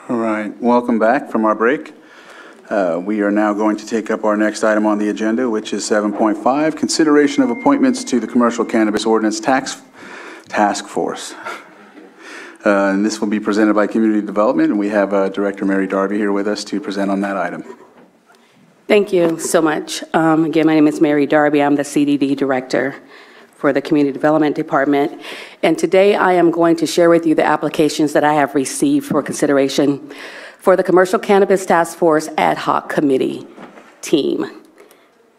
All right, welcome back from our break. We are now going to take up our next item on the agenda, which is 7.5, consideration of appointments to the Commercial Cannabis Ordinance Task Force. And this will be presented by Community Development, and we have Director Mary Darby here with us to present on that item. Thank you so much. Again, my name is Mary Darby. I'm the CDD Director for the Community Development Department. And today I am going to share with you the applications that I have received for consideration for the Commercial Cannabis Task Force Ad Hoc Committee team.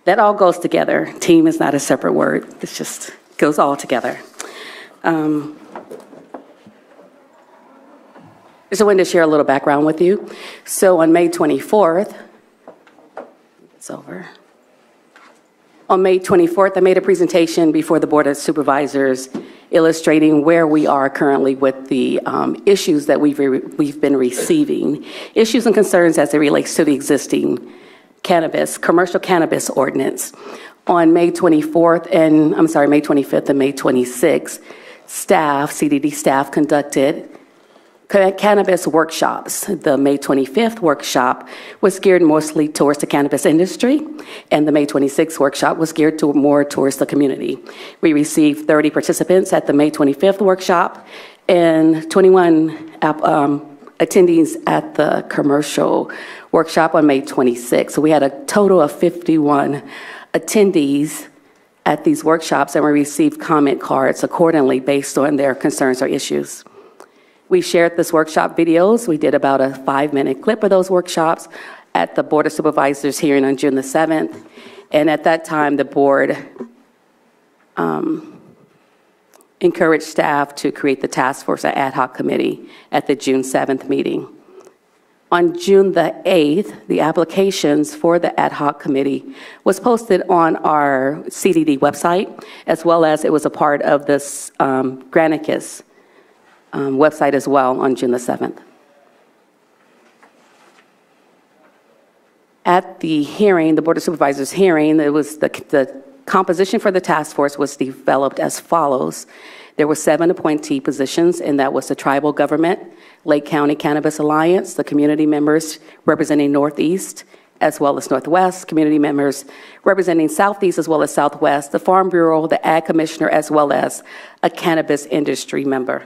That all goes together. Team is not a separate word. It just goes all together. So I wanted to share a little background with you. So on May 24th, it's over. On May 24th, I made a presentation before the Board of Supervisors illustrating where we are currently with the issues that we've been receiving, issues and concerns as it relates to the existing commercial cannabis ordinance. On May 24th and, May 25th and May 26th, CDD staff conducted cannabis workshops. The May 25th workshop was geared mostly towards the cannabis industry, and the May 26th workshop was geared more towards the community. We received 30 participants at the May 25th workshop and 21 attendees at the commercial workshop on May 26th. So we had a total of 51 attendees at these workshops, and we received comment cards accordingly based on their concerns or issues. We shared this workshop videos. We did about a 5-minute clip of those workshops at the Board of Supervisors hearing on June the 7th. And at that time, the board encouraged staff to create the task force ad hoc committee at the June 7th meeting. On June the 8th, the applications for the ad hoc committee was posted on our CDD website, as well as it was a part of this Granicus website as well on June the 7th. At the hearing, the Board of Supervisors hearing, it was the composition for the task force was developed as follows. There were 7 appointee positions, and that was the tribal government, Lake County Cannabis Alliance, the community members representing Northeast as well as Northwest, community members representing Southeast as well as Southwest, the Farm Bureau, the Ag Commissioner, as well as a cannabis industry member.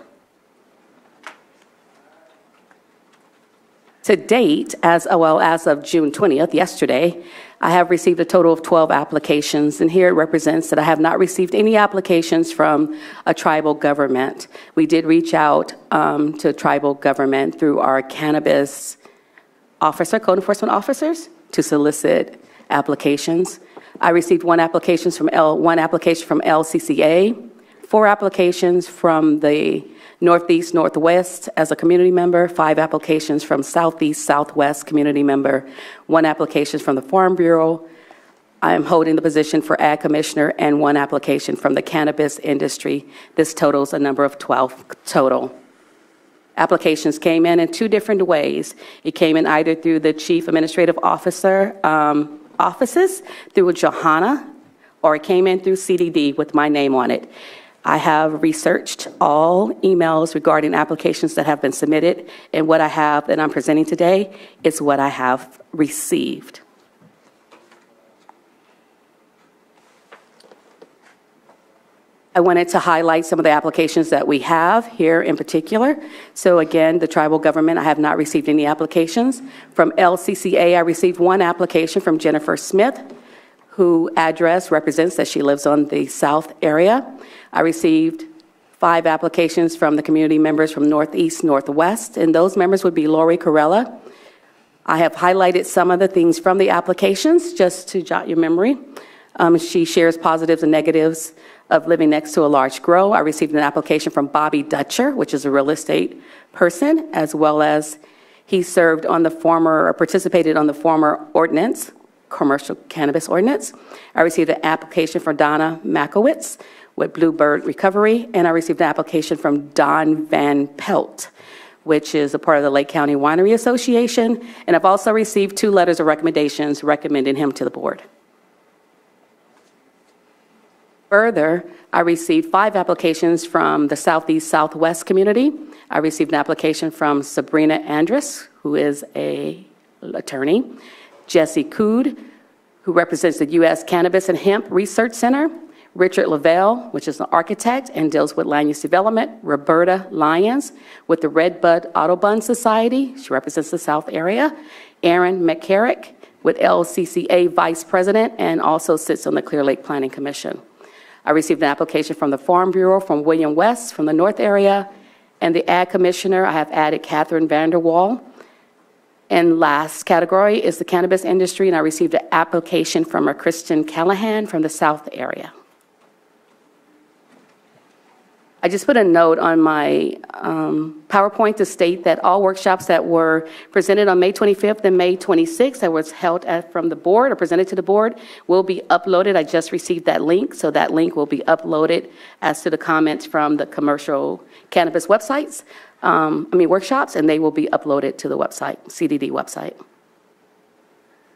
To date, as of June 20th, yesterday, I have received a total of 12 applications, and here it represents that I have not received any applications from a tribal government. We did reach out to tribal government through our cannabis code enforcement officers to solicit applications. I received one application from LCCA, 4 applications from the Northeast, Northwest as a community member, 5 applications from Southeast, Southwest community member, 1 application from the Farm Bureau. I am holding the position for Ag Commissioner, and 1 application from the cannabis industry. This totals a number of 12 total. Applications came in 2 different ways. It came in either through the Chief Administrative Officer offices, through Johanna, or it came in through CDD with my name on it. I have researched all emails regarding applications that have been submitted, and what I have that I'm presenting today is what I have received. I wanted to highlight some of the applications that we have here in particular. So again, the tribal government, I have not received any applications. From LCCA, I received 1 application from Jennifer Smith, who address represents that she lives on the South area. I received 5 applications from the community members from Northeast, Northwest, and those members would be Lori Corella. I have highlighted some of the things from the applications just to jot your memory. She shares positives and negatives of living next to a large grow. I received an application from Bobby Dutcher, which is a real estate person, as well as he served on the former, or participated on the former ordinance, Commercial Cannabis Ordinance. I received an application from Donna Makowitz with Bluebird Recovery, and I received an application from Don Van Pelt, which is a part of the Lake County Winery Association, and I've also received 2 letters of recommendations recommending him to the board. Further, I received 5 applications from the Southeast Southwest community. I received an application from Sabrina Andrus, who is an attorney, Jesse Cood, who represents the U.S. Cannabis and Hemp Research Center, Richard Lavelle, which is an architect and deals with land use development, Roberta Lyons with the Red Bud Audubon Society, she represents the South area, Aaron McCarrick with LCCA Vice President and also sits on the Clear Lake Planning Commission. I received an application from the Farm Bureau from William West from the North area, and the Ag Commissioner, I have added Catherine Vanderwall. And last category is the cannabis industry, and I received an application from a Christian Callahan from the South area. I just put a note on my PowerPoint to state that all workshops that were presented on May 25th and May 26th that was held from the board or presented to the board will be uploaded. I just received that link, so that link will be uploaded as to the comments from the commercial cannabis websites, workshops, and they will be uploaded to the website, CDD website.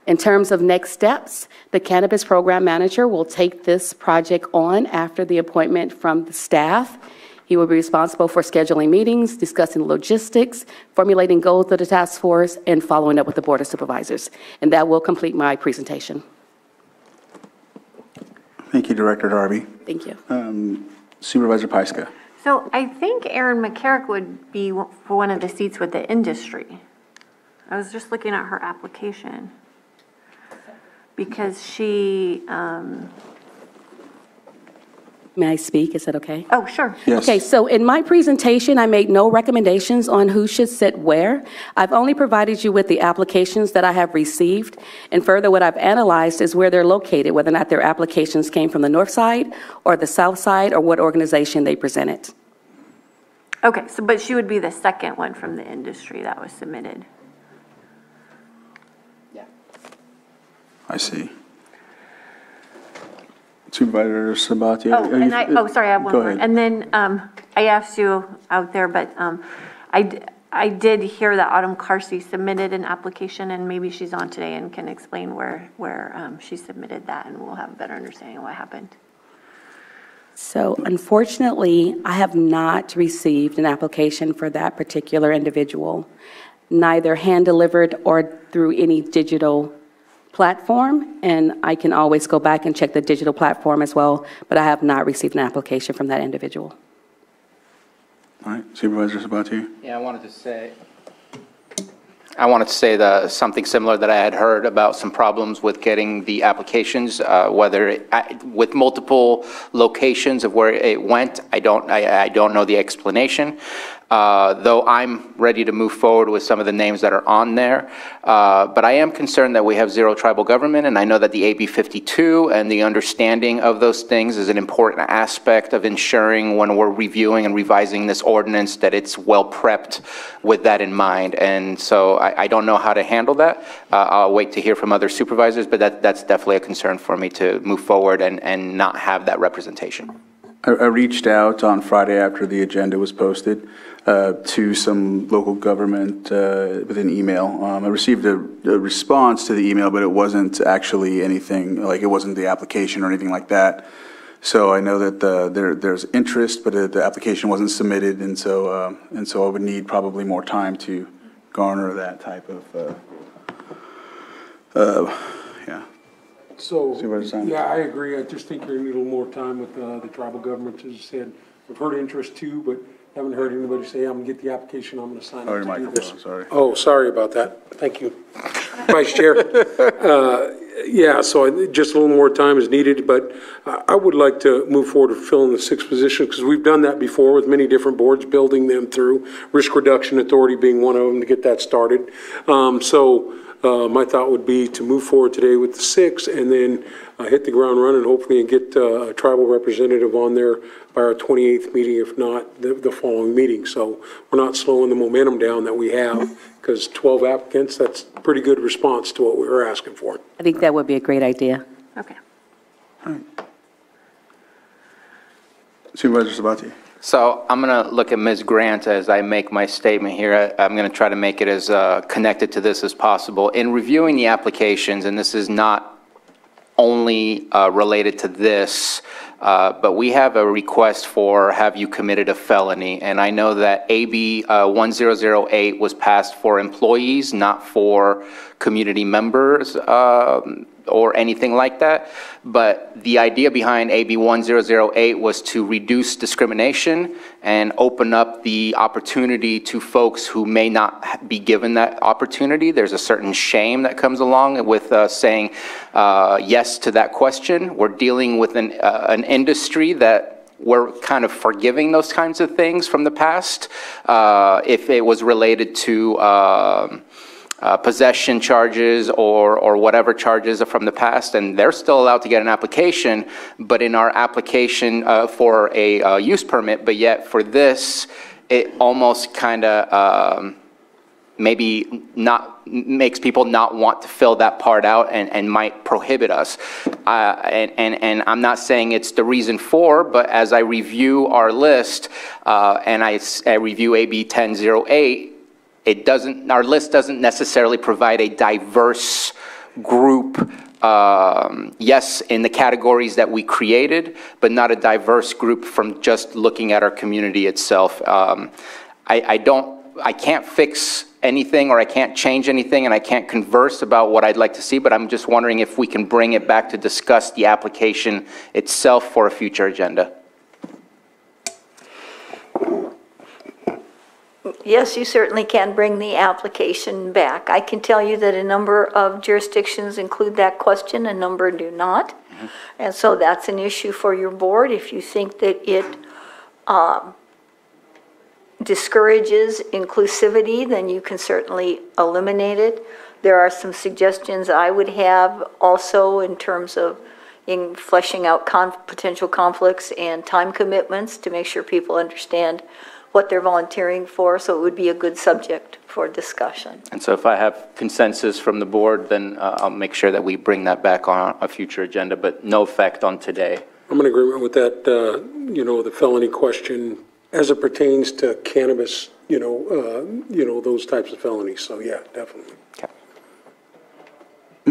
In terms of next steps, the Cannabis Program Manager will take this project on after the appointment from the staff. He will be responsible for scheduling meetings, discussing logistics, formulating goals of the task force, and following up with the Board of Supervisors. And that will complete my presentation. Thank you, Director Darby. Thank you. Supervisor Pyska. So I think Erin McCarrick would be for one of the seats with the industry. I was just looking at her application. Because she, May I speak? Is that okay? oh, sure. Yes. Okay, so in my presentation, I made no recommendations on who should sit where. I've only provided you with the applications that I have received. And further, what I've analyzed is where they're located, whether or not their applications came from the north side or the south side or what organization they presented. Okay, so, but she would be the second one from the industry that was submitted. I see. Supervisor Sabatier. Sorry, I have one Go more. ahead. And then I asked you out there, but I did hear that Autumn Carsey submitted an application, and maybe she's on today and can explain where she submitted that, and we'll have a better understanding of what happened. So unfortunately, I have not received an application for that particular individual, neither hand-delivered or through any digital platform, and I can always go back and check the digital platform as well, but I have not received an application from that individual. All right, Supervisor Sabatier. Yeah, I wanted to say something similar, that I had heard about some problems with getting the applications, with multiple locations of where it went. I don't know the explanation. Though I'm ready to move forward with some of the names that are on there. But I am concerned that we have zero tribal government, and I know that the AB 52 and the understanding of those things is an important aspect of ensuring when we're reviewing and revising this ordinance that it's well prepped with that in mind. And so I don't know how to handle that. I'll wait to hear from other supervisors, but that's definitely a concern for me to move forward and not have that representation. I reached out on Friday after the agenda was posted to some local government with an email. I received a response to the email, but it wasn't actually anything, like it wasn't the application or anything like that. So I know that there's interest, but the application wasn't submitted, and so I would need probably more time to garner that type of, yeah. So, yeah, I agree. I just think you're going to need a little more time with the tribal governments. As you said, we've heard interest too, but haven't heard anybody say, I'm going to get the application, I'm going to sign up to do this. Sorry. Oh, sorry about that. Thank you, Vice Chair. Yeah, so just a little more time is needed, but I would like to move forward to fill in the 6th position, because we've done that before with many different boards, building them through Risk Reduction Authority being one of them to get that started. My thought would be to move forward today with the 6 and then hit the ground running, hopefully, and get a tribal representative on there by our 28th meeting, if not the following meeting. So we're not slowing the momentum down that we have, because 12 applicants, that's a pretty good response to what we were asking for. I think that would be a great idea. Okay. All right. Supervisor Sabatier. So I'm going to look at Ms. Grant as I make my statement here. I'm going to try to make it as connected to this as possible. In reviewing the applications, and this is not only related to this, but we have a request for have you committed a felony? And I know that AB 1008 was passed for employees, not for community members or anything like that. But the idea behind AB 1008 was to reduce discrimination and open up the opportunity to folks who may not be given that opportunity. There's a certain shame that comes along with saying yes to that question. We're dealing with an industry that we're kind of forgiving those kinds of things from the past. If it was related to possession charges or whatever charges are from the past, and they're still allowed to get an application, but in our application for a use permit, but yet for this, it almost kind of maybe not makes people not want to fill that part out and might prohibit us. And I'm not saying it's the reason for, but as I review our list and I review AB 1008, our list doesn't necessarily provide a diverse group, yes, in the categories that we created, but not a diverse group from just looking at our community itself. I can't fix anything, or I can't change anything, and I can't converse about what I'd like to see, but I'm just wondering if we can bring it back to discuss the application itself for a future agenda. Yes, you certainly can bring the application back. I can tell you that a number of jurisdictions include that question, a number do not. Mm-hmm. And so that's an issue for your board. If you think that it discourages inclusivity, then you can certainly eliminate it. There are some suggestions I would have also in terms of fleshing out potential conflicts and time commitments to make sure people understand what they're volunteering for, so it would be a good subject for discussion. And so if I have consensus from the board, then I'll make sure that we bring that back on a future agenda, but no effect on today. I'm in agreement with that, the felony question as it pertains to cannabis, those types of felonies. So yeah, definitely. Okay.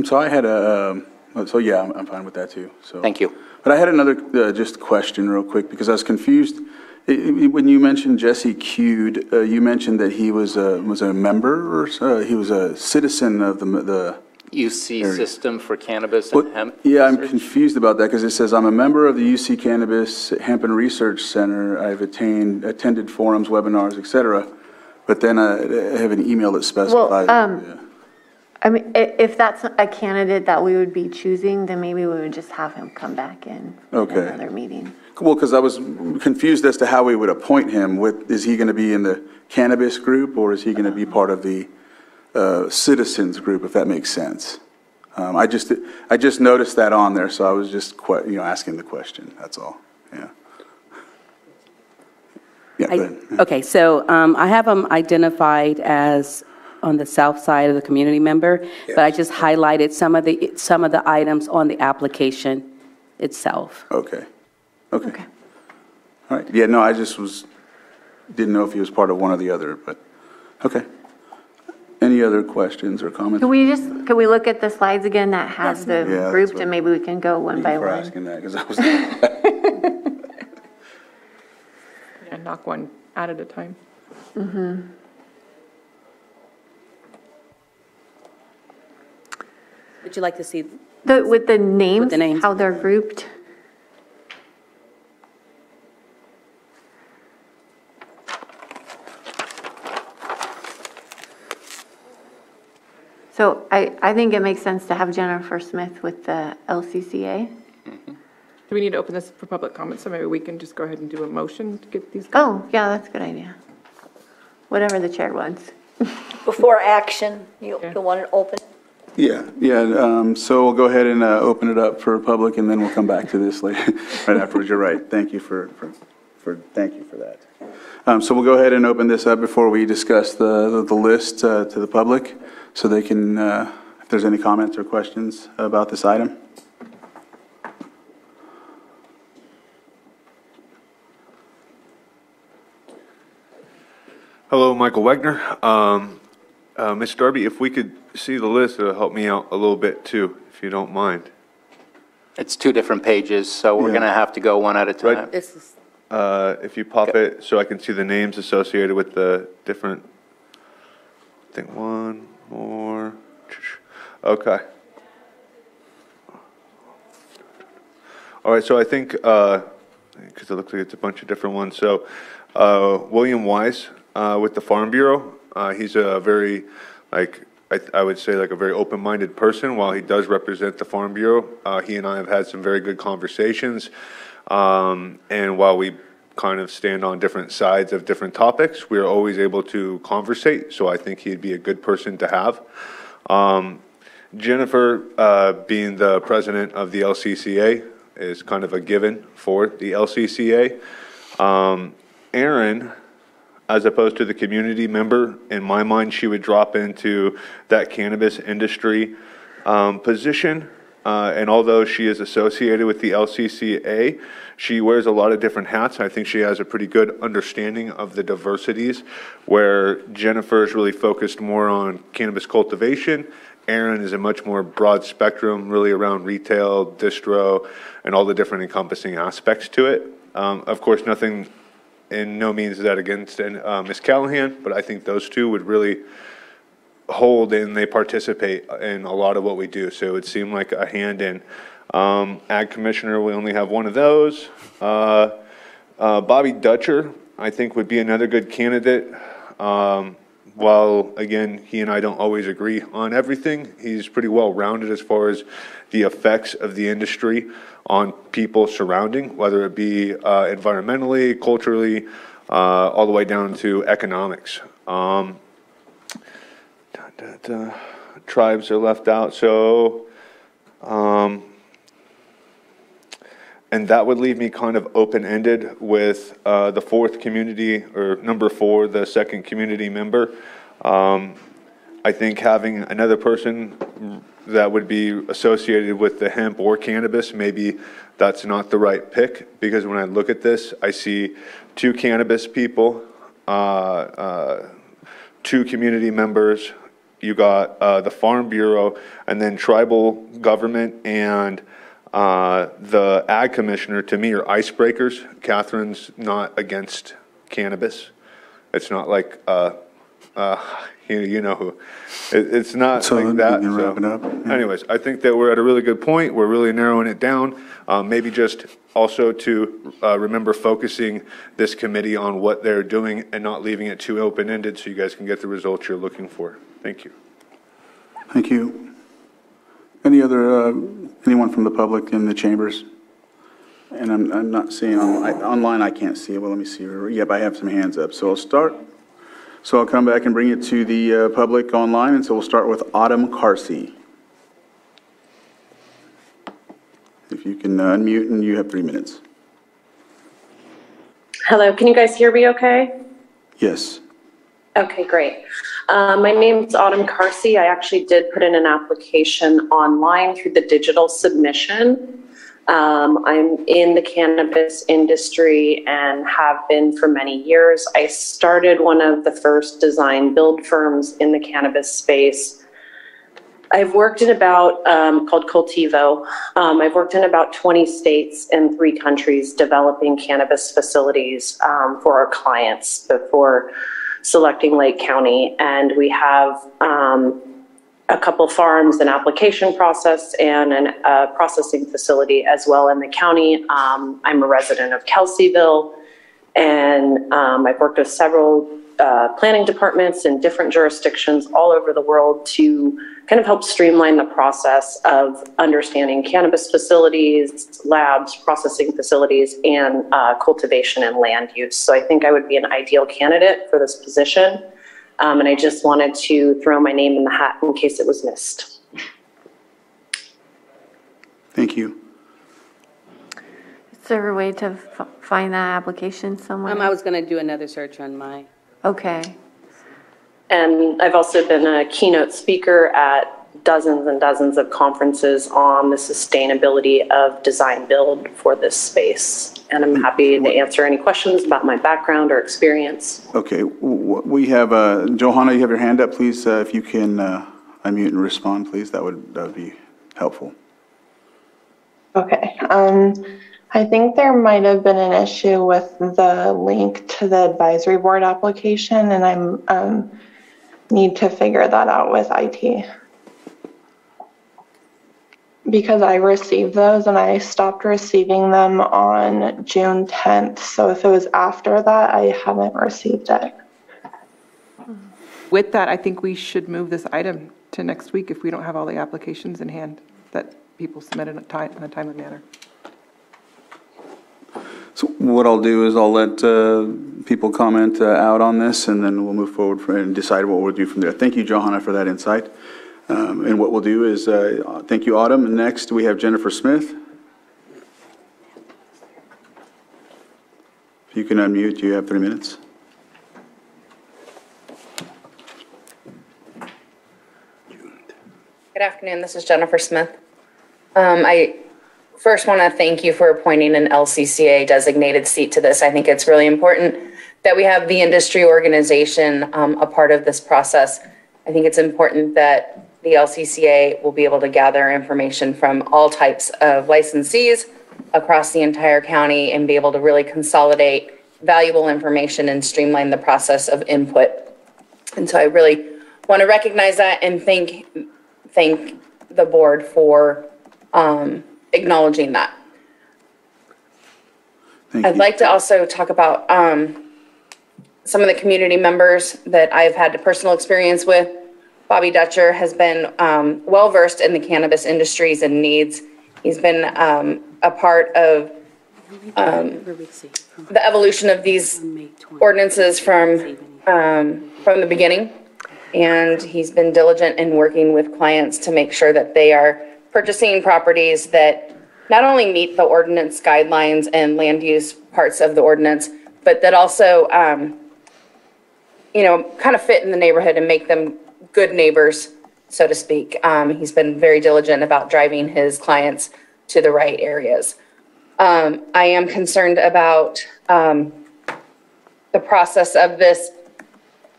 So I had I'm fine with that too. So thank you. But I had another just question real quick, because I was confused. When you mentioned Jesse Cued, you mentioned that he was a member, or he was a citizen of the UC area. System for Cannabis and Hemp. Yeah, I'm research. confused about that, because it says I'm a member of the UC Cannabis Hemp and Research Center. I've attended forums, webinars, etc. But then I have an email that specifies. I mean, if that's a candidate that we would be choosing, then maybe we would just have him come back in another meeting. Well, because I was confused as to how we would appoint him. Is he going to be in the cannabis group, or is he going to be part of the citizens group, if that makes sense? I just noticed that on there, so I was just asking the question. That's all. Yeah. Yeah. Go ahead. Okay, so I have them identified as on the south side of the community member, yes. But I just highlighted some of the items on the application itself. Okay. All right. Yeah. No, I just didn't know if he was part of one or the other, but okay. Any other questions or comments? Can we look at the slides again that has the grouped, and maybe we can go one by one? Thank you for asking that, because I was. Yeah, knock one out at a time. Mm-hmm. Would you like to see with the names, how they're grouped? So I think it makes sense to have Jennifer Smith with the LCCA. Mm-hmm. Do we need to open this for public comment, so maybe we can just go ahead and do a motion to get these going? Oh, yeah, that's a good idea. Whatever the chair wants. Before action, you want it open? Yeah. So we'll go ahead and open it up for public, and then we'll come back to this later, right afterwards. You're right. Thank you for that. So we'll go ahead and open this up before we discuss the list to the public, so they can, if there's any comments or questions about this item. Hello, Michael Wegner. Mr. Darby, if we could see the list, it'll help me out a little bit too, if you don't mind. It's two different pages, so we're Yeah. going to have to go one at a time. Right. This is, If you pop it, so I can see the names associated with the different, I think one more. Okay. All right, so I think, because it looks like it's a bunch of different ones. So William Wise with the Farm Bureau, he's a very, like, I would say like a very open-minded person. While he does represent the Farm Bureau, he and I have had some very good conversations. And while we kind of stand on different sides of different topics, we are always able to conversate. So I think he'd be a good person to have. Jennifer, being the president of the LCCA, is kind of a given for the LCCA. Erin, as opposed to the community member, in my mind, she would drop into that cannabis industry position. And although she is associated with the LCCA, she wears a lot of different hats. I think she has a pretty good understanding of the diversities, where Jennifer is really focused more on cannabis cultivation. Erin is a much more broad spectrum, really around retail, distro, and all the different encompassing aspects to it. Of course, nothing, in no means is that against Ms. Callahan, but I think those two would really hold and they participate in a lot of what we do. So it would seem like a hand in. Ag Commissioner, we only have one of those. Bobby Dutcher, I think, would be another good candidate. While, again, he and I don't always agree on everything, he's pretty well-rounded as far as the effects of the industry on people surrounding, whether it be environmentally, culturally, all the way down to economics. Tribes are left out, so, and that would leave me kind of open-ended with the fourth community, or number 4, the second community member. I think having another person that would be associated with the hemp or cannabis, maybe that's not the right pick, because when I look at this, I see 2 cannabis people, 2 community members. You got the Farm Bureau, and then tribal government and the Ag Commissioner, to me, are icebreakers. Catherine's not against cannabis. It's not like, you know who. It's not So like that. we can wrap So it up. Yeah. anyways, I think that we're at a really good point. We're really narrowing it down. Maybe just also to remember focusing this committee on what they're doing and not leaving it too open-ended so you guys can get the results you're looking for. Thank you. Thank you. Any other, anyone from the public in the chambers? And I'm not seeing, online I can't see it. Well, let me see. Yep, I have some hands up. So I'll start. So I'll come back and bring it to the public online. And so we'll start with Autumn Carsey. If you can unmute, and you have 3 minutes. Hello, can you guys hear me okay? Yes. Okay, great. My name's Autumn Carsey. I actually did put in an application online through the digital submission. I'm in the cannabis industry and have been for many years. I started one of the first design build firms in the cannabis space. I've worked in about, called Cultivo. I've worked in about 20 states and 3 countries developing cannabis facilities for our clients before selecting Lake County. And we have a couple farms, an application process, and a processing facility as well in the county. I'm a resident of Kelseyville, and I've worked with several planning departments in different jurisdictions all over the world to kind of help streamline the process of understanding cannabis facilities, labs, processing facilities, and cultivation and land use. So I think I would be an ideal candidate for this position. And I just wanted to throw my name in the hat in case it was missed. Thank you. Is there a way to find that application somewhere? I was going to do another search on my. Okay. And I've also been a keynote speaker at dozens and dozens of conferences on the sustainability of design build for this space. And I'm happy to answer any questions about my background or experience. Okay, we have, Johanna, you have your hand up, please. If you can unmute and respond, please, that would be helpful. Okay. I think there might have been an issue with the link to the advisory board application, and I'm need to figure that out with IT. Because I received those and I stopped receiving them on June 10th. So if it was after that, I haven't received it. With that, I think we should move this item to next week if we don't have all the applications in hand that people submitted in a timely manner. So what I'll do is I'll let people comment out on this, and then we'll move forward and decide what we'll do from there. Thank you, Johanna, for that insight. And what we'll do is, thank you, Autumn. Next, we have Jennifer Smith. If you can unmute, you have 3 minutes. Good afternoon, this is Jennifer Smith. I first want to thank you for appointing an LCCA designated seat to this. I think it's really important that we have the industry organization a part of this process. I think it's important that the LCCA will be able to gather information from all types of licensees across the entire county and be able to really consolidate valuable information and streamline the process of input. And so I really want to recognize that and thank the board for acknowledging that. I'd like to also talk about some of the community members that I've had personal experience with. Bobby Dutcher has been well-versed in the cannabis industries and needs. He's been a part of the evolution of these ordinances from the beginning. And he's been diligent in working with clients to make sure that they are purchasing properties that not only meet the ordinance guidelines and land use parts of the ordinance, but that also, kind of fit in the neighborhood and make them good neighbors, so to speak. He's been very diligent about driving his clients to the right areas. I am concerned about the process of this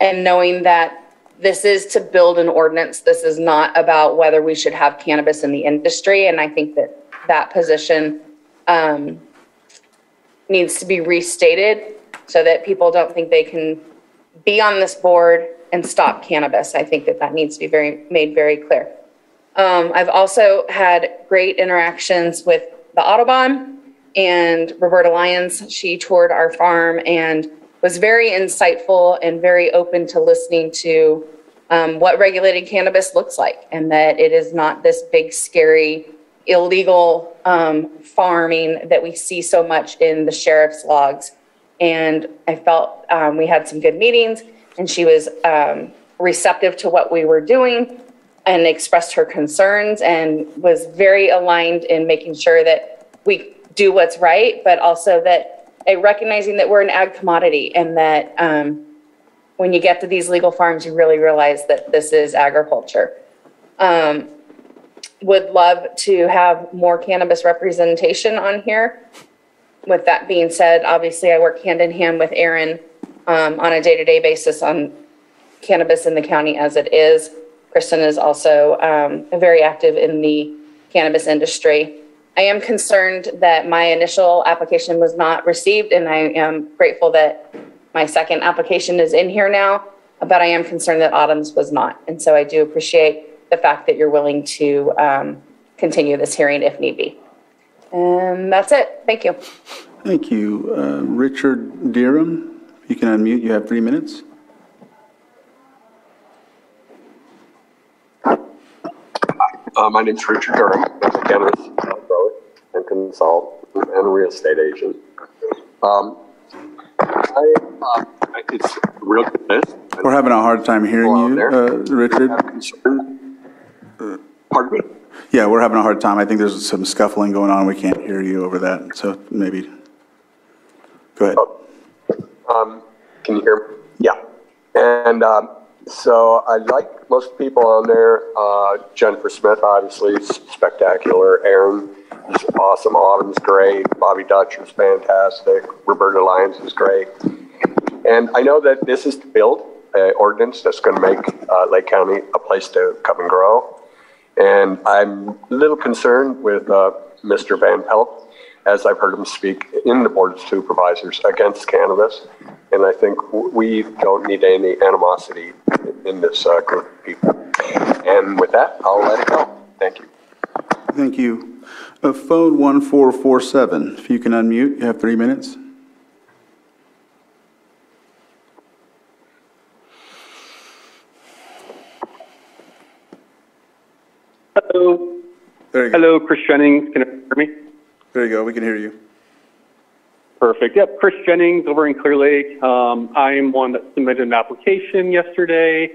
and knowing that this is to build an ordinance. This is not about whether we should have cannabis in the industry. And I think that that position needs to be restated so that people don't think they can be on this board and stop cannabis. I think that needs to be made very clear. I've also had great interactions with the Audubon and Roberta Lyons. She toured our farm and was very insightful and very open to listening to what regulated cannabis looks like, and that it is not this big, scary, illegal farming that we see so much in the sheriff's logs. And I felt we had some good meetings, and she was receptive to what we were doing and expressed her concerns and was very aligned in making sure that we do what's right, but also that recognizing that we're an ag commodity and that when you get to these legal farms, you really realize that this is agriculture. Would love to have more cannabis representation on here. With that being said, obviously I work hand in hand with Aaron on a day-to-day basis on cannabis in the county as it is. Kristen is also very active in the cannabis industry. I am concerned that my initial application was not received, and I am grateful that my second application is in here now, but I am concerned that Autumn's was not. And so I do appreciate the fact that you're willing to continue this hearing if need be. And that's it. Thank you. Thank you. Richard Deerham, you can unmute. You have 3 minutes. My name is Richard Durham. I'm a cannabis grower and consultant and real estate agent. It's real business. We're having a hard time hearing you, Richard. Pardon me? Yeah, we're having a hard time. I think there's some scuffling going on. We can't hear you over that. So maybe, go ahead. Can you hear me? Yeah. And so I like most people on there. Jennifer Smith, obviously, is spectacular. Aaron is awesome. Autumn's great. Bobby Dutcher's fantastic. Roberta Lyons is great. And I know that this is to build an ordinance that's going to make Lake County a place to come and grow. And I'm a little concerned with Mr. Van Pelt, as I've heard him speak in the Board of Supervisors against cannabis. And I think we don't need any animosity in this group of people. And with that, I'll let it go. Thank you. Thank you. Phone 1447, if you can unmute, you have 3 minutes. Hello. There you go. Hello, Chris Jennings. Can you hear me? There you go. We can hear you. Perfect. Yep, Chris Jennings over in Clear Lake. I am one that submitted an application yesterday.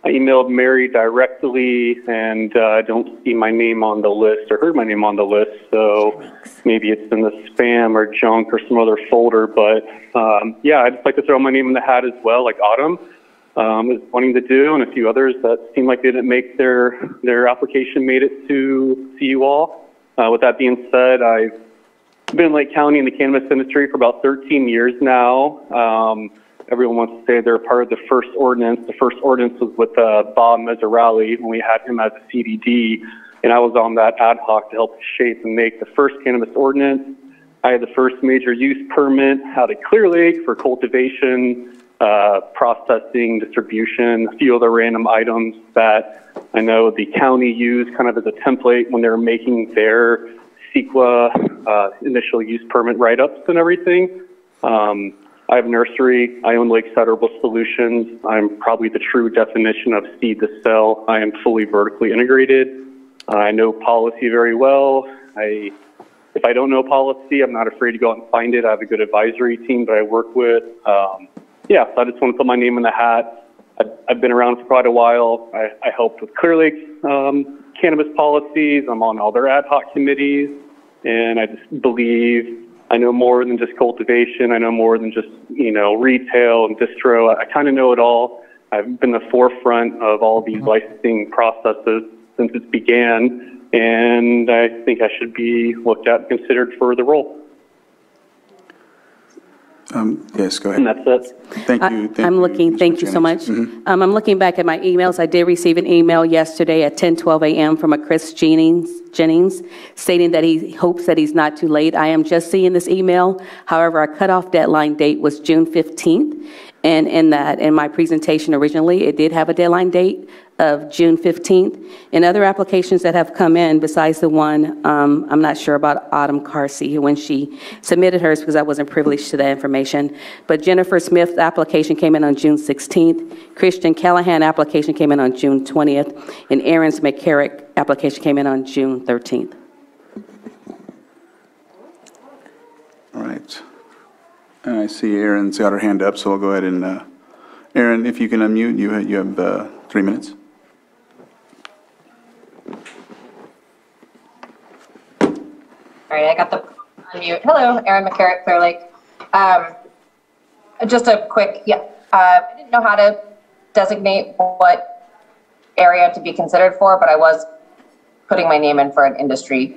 I emailed Mary directly, and I don't see my name on the list or heard my name on the list, so maybe it's in the spam or junk or some other folder. But yeah, I'd just like to throw my name in the hat as well, like Autumn is wanting to do, and a few others that seem like they didn't make their application made it to you all. With that being said, I've been in Lake County in the cannabis industry for about 13 years now. Everyone wants to say they're part of the first ordinance. The first ordinance was with Bob Mezzarelli when we had him as a CDD, and I was on that ad hoc to help shape and make the first cannabis ordinance. I had the first major use permit out of Clear Lake for cultivation, processing, distribution, a few other random items that I know the county used kind of as a template when they were making their CEQA initial use permit write-ups and everything. I have a nursery. I own Lakeside Herbal Solutions. I'm probably the true definition of seed to sell. I am fully vertically integrated. I know policy very well. If I don't know policy, I'm not afraid to go out and find it. I have a good advisory team that I work with. Yeah, so I just want to put my name in the hat. I've been around for quite a while. I helped with Clear Lake's cannabis policies. I'm on all their ad hoc committees, and I just believe I know more than just cultivation. I know more than just, retail and distro. I kind of know it all. I've been the forefront of all these licensing processes since it began, and I think I should be looked at and considered for the role. Yes, go ahead. And that's it. Thank you. Thank you so much. I'm looking back at my emails. I did receive an email yesterday at 10:12 a.m. from a Chris Jennings stating that he hopes that he's not too late. I am just seeing this email. However, our cutoff deadline date was June 15th. And in my presentation originally, it did have a deadline date of June 15th. In other applications that have come in, besides the one, I'm not sure about Autumn Carsey, when she submitted hers because I wasn't privileged to that information. But Jennifer Smith's application came in on June 16th. Christian Callahan application came in on June 20th. And Aaron's McCarrick application came in on June 13th. All right. And I see Aaron's got her hand up, so I'll go ahead and, Aaron, if you can unmute, you have 3 minutes. All right, I got the unmute. Hello, Erin McCarrick, Clear Lake. Just a quick, I didn't know how to designate what area to be considered for, but I was putting my name in for an industry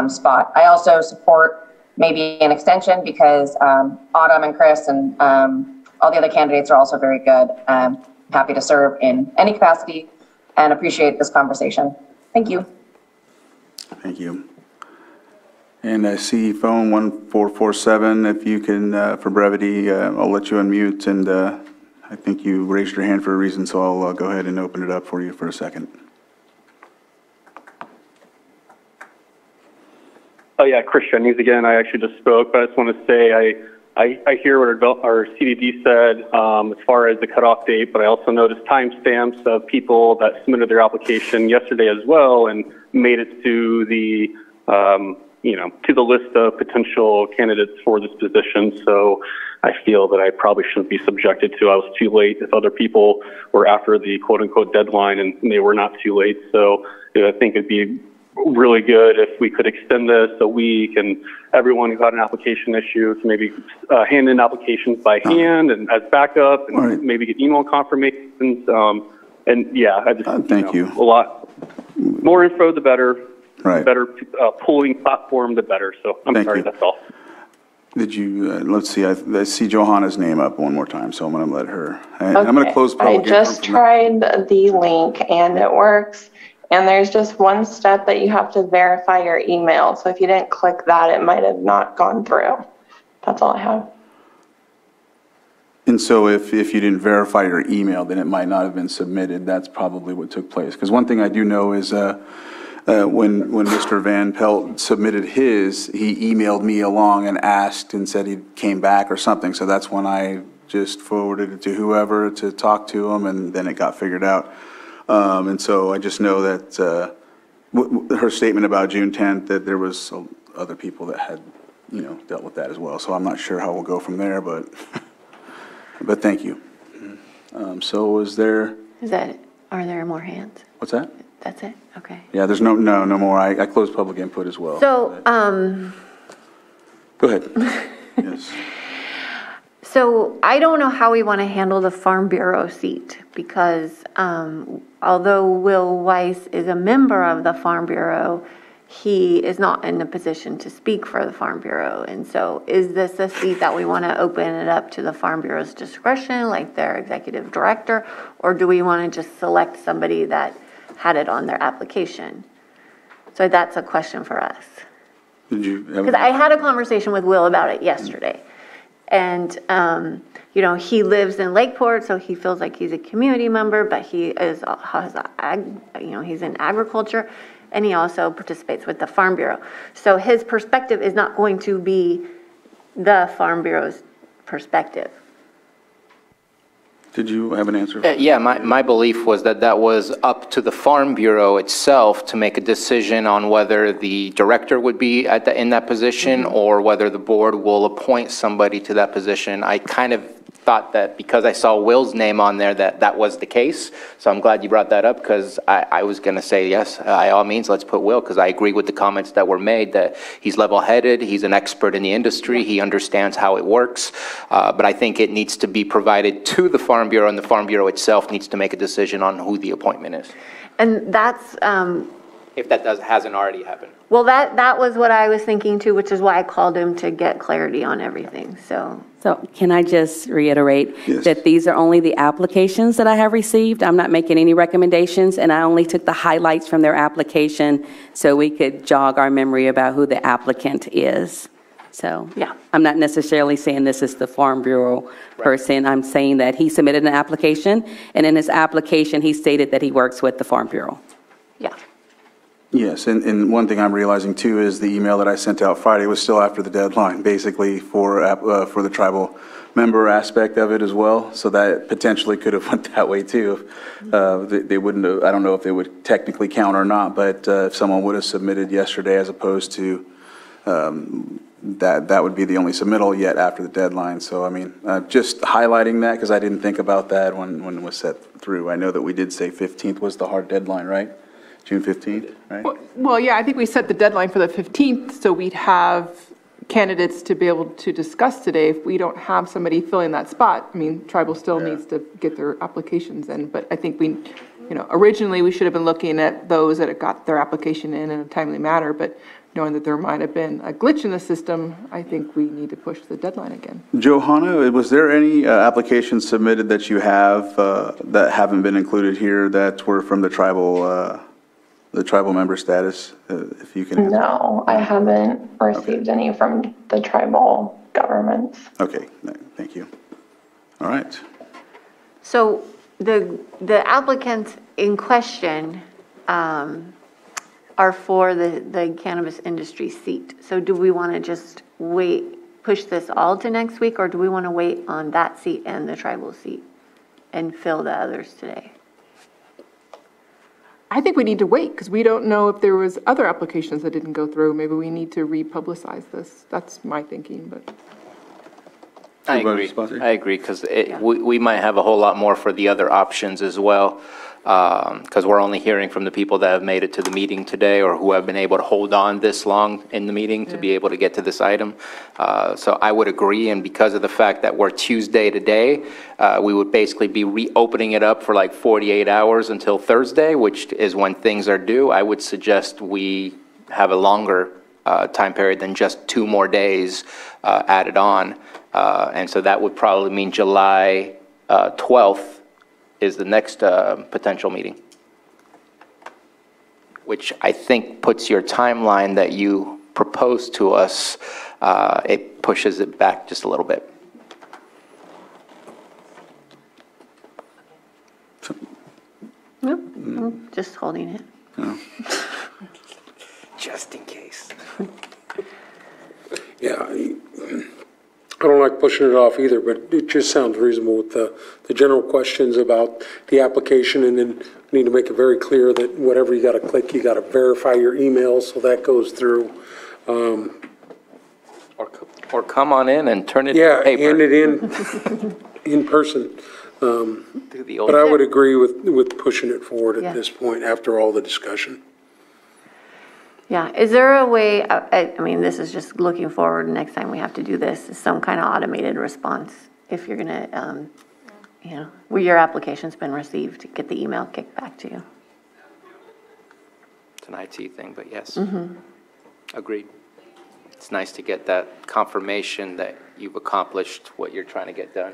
spot. I also support maybe an extension because Autumn and Chris and all the other candidates are also very good. I'm happy to serve in any capacity and appreciate this conversation. Thank you. Thank you. And I see phone 1447. If you can, for brevity, I'll let you unmute. And I think you raised your hand for a reason, so I'll go ahead and open it up for you for a second. Oh yeah, Chris Jennings again. I actually just spoke, but I just want to say I hear what our CDD said as far as the cutoff date, but I also noticed timestamps of people that submitted their application yesterday as well and made it to the to the list of potential candidates for this position. So I feel that I probably shouldn't be subjected to I was too late if other people were after the quote unquote deadline and they were not too late. So I think it'd be really good if we could extend this a week and everyone who had an application issue to maybe hand in applications by hand and as backup and maybe get email confirmations. And yeah, I just, thank you. A lot more info, the better. Right. Better polling platform, the better. So I'm sorry, that's all. Did you, let's see, I see Johanna's name up one more time, so I'm going to let her. And I'm going to close public. I just tried the link and it works. And there's just one step that you have to verify your email. So if you didn't click that, it might have not gone through. That's all I have. And so if you didn't verify your email, then it might not have been submitted. That's probably what took place. Because one thing I do know is when Mr. Van Pelt submitted his, he emailed me along and asked and said he came back or something. So that's when I just forwarded it to whoever to talk to him, and then it got figured out. And so I just know that her statement about June 10th, that there was other people that had, dealt with that as well. So I'm not sure how we'll go from there, but but thank you. So are there more hands? What's that? That's it? Okay. Yeah, there's no more. I closed public input as well. So, go ahead. Yes. So I don't know how we want to handle the Farm Bureau seat because although Will Weiss is a member of the Farm Bureau, he is not in a position to speak for the Farm Bureau. And so is this a seat that we want to open it up to the Farm Bureau's discretion, like their executive director, or do we want to just select somebody that had it on their application? So that's a question for us. Because I had a conversation with Will about it yesterday. And, he lives in Lakeport, so he feels like he's a community member, but he's in agriculture, and he also participates with the Farm Bureau. So his perspective is not going to be the Farm Bureau's perspective. Did you have an answer? Yeah, my belief was that was up to the Farm Bureau itself to make a decision on whether the director would be in that position or whether the board will appoint somebody to that position. I kind of thought that because I saw Will's name on there that was the case. So I'm glad you brought that up because I was going to say, yes, by all means, let's put Will, because I agree with the comments that were made that he's level-headed, he's an expert in the industry, he understands how it works. But I think it needs to be provided to the Farm Bureau, and the Farm Bureau itself needs to make a decision on who the appointment is. And that's... if that hasn't already happened. Well, that was what I was thinking too, which is why I called him to get clarity on everything, So can I just reiterate that these are only the applications that I have received? I'm not making any recommendations, and I only took the highlights from their application so we could jog our memory about who the applicant is. So yeah, I'm not necessarily saying this is the Farm Bureau person. I'm saying that he submitted an application, and in his application, he stated that he works with the Farm Bureau. Yeah. Yes, and one thing I'm realizing too is the email that I sent out Friday was still after the deadline, basically for the tribal member aspect of it as well. So that potentially could have went that way too. They wouldn't have, I don't know if they would technically count or not, but if someone would have submitted yesterday as opposed to that would be the only submittal yet after the deadline. So I mean, just highlighting that because I didn't think about that when it was set through. I know that we did say 15th was the hard deadline, right? June 15th, right? Well, yeah, I think we set the deadline for the 15th, so we'd have candidates to be able to discuss today. If we don't have somebody filling that spot, I mean, tribal still needs to get their applications in, but I think we, originally we should have been looking at those that got their application in a timely manner, but knowing that there might have been a glitch in the system, I think we need to push the deadline again. Johanna, was there any applications submitted that you have that haven't been included here that were from the tribal member status, if you can answer? No, I haven't received any from the tribal governments. Okay, thank you. All right. So the applicants in question are for the cannabis industry seat. So do we want to just push this all to next week, or do we want to wait on that seat and the tribal seat and fill the others today? I think we need to wait because we don't know if there was other applications that didn't go through. Maybe we need to republicize this. That's my thinking, but. I agree because we might have a whole lot more for the other options as well. Because we're only hearing from the people that have made it to the meeting today or who have been able to hold on this long in the meeting to be able to get to this item. So I would agree, and because of the fact that we're Tuesday today, we would basically be reopening it up for like 48 hours until Thursday, which is when things are due. I would suggest we have a longer time period than just 2 more days added on. And so that would probably mean July 12th is the next potential meeting. which I think puts your timeline that you proposed to us, it pushes it back just a little bit. Nope, I'm just holding it. No. Just in case. Yeah, I don't like pushing it off either, but it just sounds reasonable with the general questions about the application, and then we need to make it very clear that whatever you got to click, you got to verify your email, so that goes through. Or come on in and turn it Yeah, in paper. hand it in person. But I would agree with pushing it forward at this point after all the discussion. Yeah, is there a way, I mean, this is just looking forward, next time we have to do this, is some kind of automated response, if you're gonna, you know, where your application's been received, to get the email kicked back to you. It's an IT thing, but yes. Agreed. It's nice to get that confirmation that you've accomplished what you're trying to get done.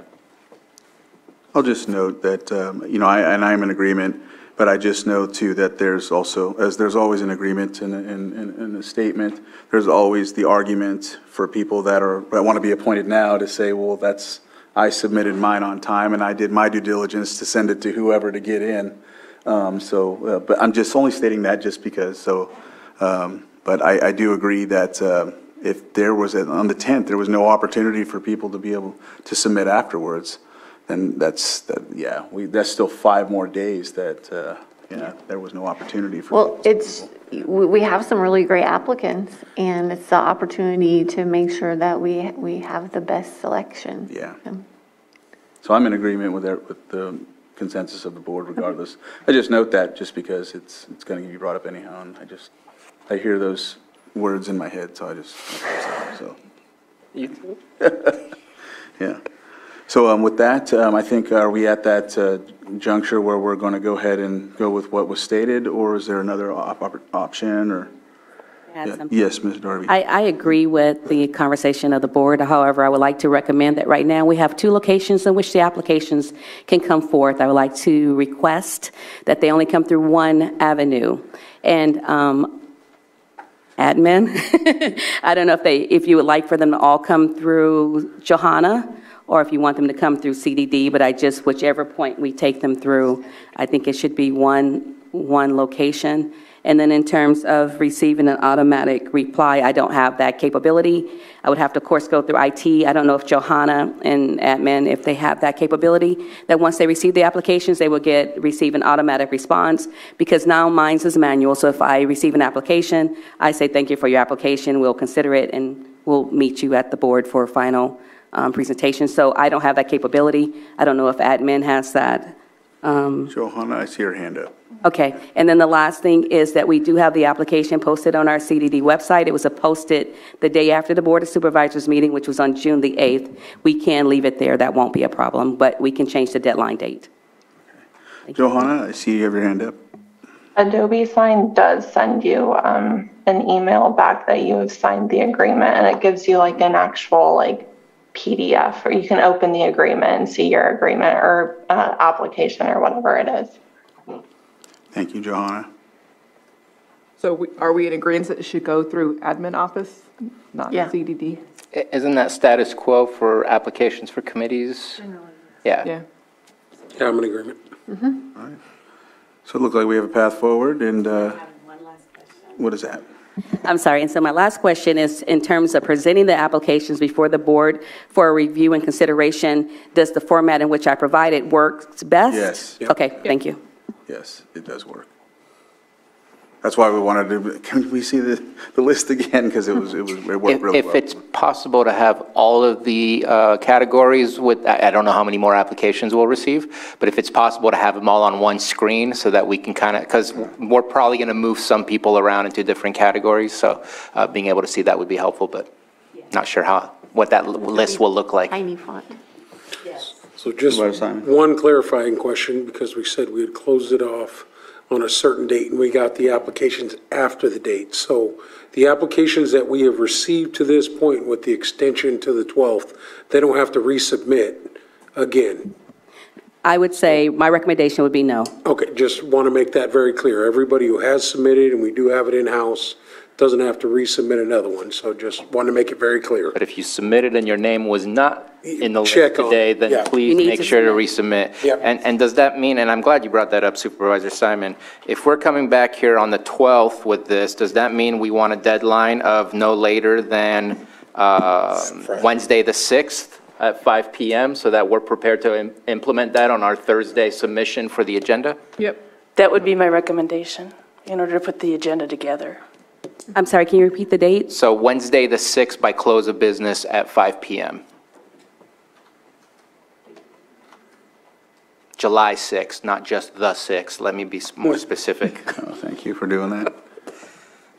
I'll just note that, you know, I'm in agreement, but I just note too that there's also, as there's always an agreement in a statement, there's always the argument for people that want to be appointed now to say, well, I submitted mine on time and I did my due diligence to send it to whoever to get in. But I'm just only stating that just because, but I do agree that if there was, on the 10th, there was no opportunity for people to be able to submit afterwards, then that's still 5 more days that, there was no opportunity for. Well, we have some really great applicants, and it's the opportunity to make sure that we have the best selection. Yeah. So I'm in agreement with the consensus of the board regardless. I just note that just because it's going to be brought up anyhow, and I hear those words in my head, so I just, so. You too? Yeah. So with that, I think, are we at that juncture where we're going to go ahead and go with what was stated, or is there another option, or? Yes, Ms. Darby. I agree with the conversation of the board. However, I would like to recommend that right now we have 2 locations in which the applications can come forth. I would like to request that they only come through one avenue. And admin, I don't know if you would like for them to all come through Johanna, or if you want them to come through CDD, but whichever point we take them through, I think it should be one location. And then in terms of receiving an automatic reply, I don't have that capability. I would have to, of course, go through IT. I don't know if Johanna and admin, if they have that capability, that once they receive the applications, they will receive an automatic response, because now mine's is manual. So if I receive an application, I say, thank you for your application. We'll consider it, and we'll meet you at the board for a final presentation. So I don't have that capability. I don't know if admin has that. Johanna, I see her hand up. Okay, and then the last thing is that we do have the application posted on our CDD website. It was posted the day after the Board of Supervisors meeting, which was on June the 8th. We can leave it there. That won't be a problem, but we can change the deadline date. Johanna, I see you have your hand up. Adobe Sign does send you an email back that you have signed the agreement, and it gives you like an actual PDF, or you can open the agreement and see your agreement or application or whatever it is. Thank you, Johanna. So are we in agreement that it should go through admin office, not CDD? Isn't that status quo for applications for committees? Yeah, I'm in agreement. All right. So it looks like we have a path forward, and what is that? I'm sorry, and so my last question is, in terms of presenting the applications before the board for a review and consideration, does the format in which I provided work best? Yes. Yep. Okay, thank you. Yes, it does work. That's why we wanted to, can we see the list again? Because it worked really well. If it's possible to have all of the categories with, I don't know how many more applications we'll receive, but if it's possible to have them all on one screen so that we can because we're probably going to move some people around into different categories, so being able to see that would be helpful, but not sure what that list will look like. Tiny font. So just one clarifying question, because we said we had closed it off on a certain date, and we got the applications after the date. So the applications that we have received to this point with the extension to the 12th, they don't have to resubmit again. I would say my recommendation would be no. Okay, just want to make that very clear. Everybody who has submitted, and we do have it in-house, doesn't have to resubmit another one, so just want to make it very clear. But if you submitted and your name was not in the list Check on today, it, then yeah. please You need make to sure to resubmit. Yep. And does that mean, and I'm glad you brought that up, Supervisor Simon, if we're coming back here on the 12th with this, does that mean we want a deadline of no later than Wednesday the 6th at 5 p.m. so that we're prepared to implement that on our Thursday submission for the agenda? Yep. That would be my recommendation in order to put the agenda together. I'm sorry, can you repeat the date? So Wednesday the 6th by close of business at 5 p.m. July 6th, not just the 6th. Let me be more specific. Oh, thank you for doing that.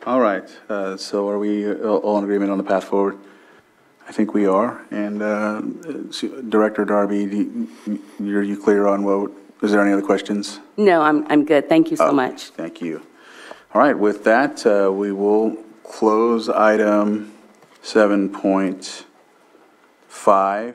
All right, so are we all in agreement on the path forward? I think we are. And Director Darby, are you clear on what, is there any other questions? No, I'm good. Thank you so much. Thank you. All right, with that, we will close item 7.5.